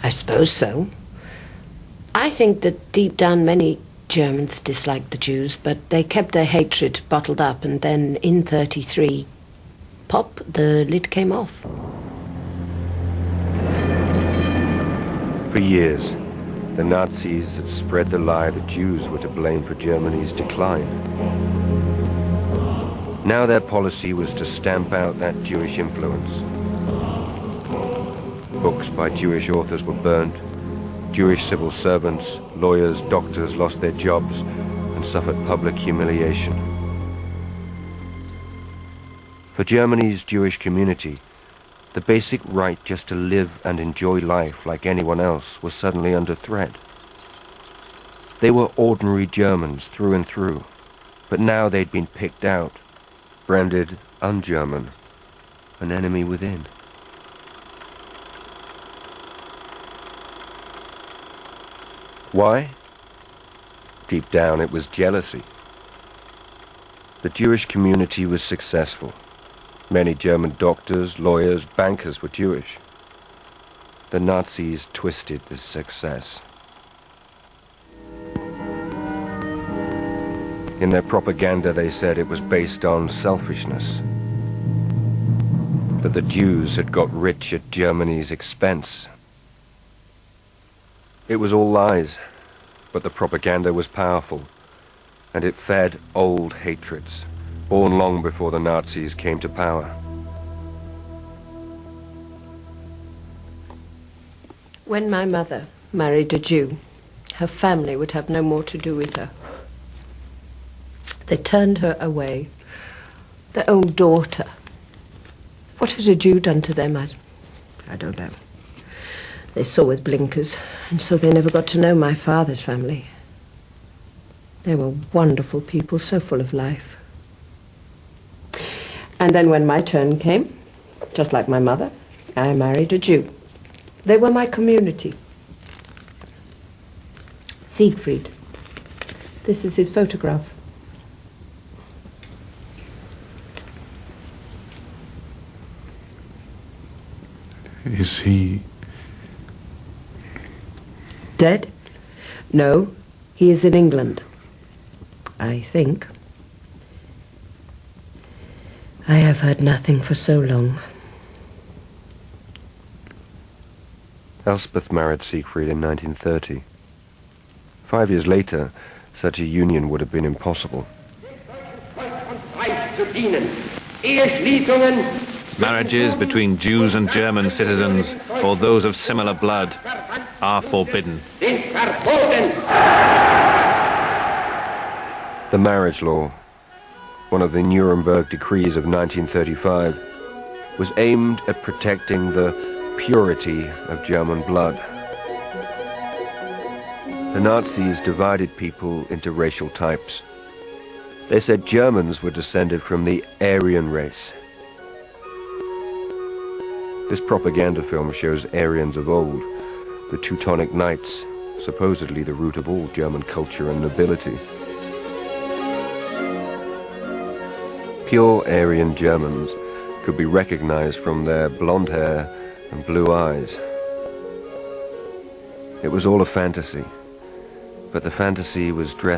I suppose so. I think that deep down many Germans disliked the Jews, but they kept their hatred bottled up, and then in 1933, pop, the lid came off. For years, the Nazis had spread the lie that Jews were to blame for Germany's decline. Now their policy was to stamp out that Jewish influence. Books by Jewish authors were burnt. Jewish civil servants, lawyers, doctors lost their jobs and suffered public humiliation. For Germany's Jewish community, the basic right just to live and enjoy life like anyone else was suddenly under threat. They were ordinary Germans through and through, but now they'd been picked out, branded un-German, an enemy within. Why? Deep down it was jealousy. The Jewish community was successful. Many German doctors, lawyers, bankers were Jewish. The Nazis twisted this success. In their propaganda they said it was based on selfishness, that the Jews had got rich at Germany's expense. It was all lies, but the propaganda was powerful, and it fed old hatreds, born long before the Nazis came to power. When my mother married a Jew, her family would have no more to do with her. They turned her away. Their own daughter. What has a Jew done to them? I don't know. They saw with blinkers, and so they never got to know my father's family. They were wonderful people, so full of life. And then when my turn came, just like my mother, I married a Jew. They were my community. Siegfried. This is his photograph. Is he dead? No, he is in England, I think. I have heard nothing for so long. Elspeth married Siegfried in 1930. 5 years later, such a union would have been impossible. Marriages between Jews and German citizens, or those of similar blood, are forbidden. The marriage law, one of the Nuremberg decrees of 1935, was aimed at protecting the purity of German blood. The Nazis divided people into racial types. They said Germans were descended from the Aryan race. This propaganda film shows Aryans of old, the Teutonic Knights, supposedly the root of all German culture and nobility. Pure Aryan Germans could be recognized from their blonde hair and blue eyes. It was all a fantasy, but the fantasy was dressed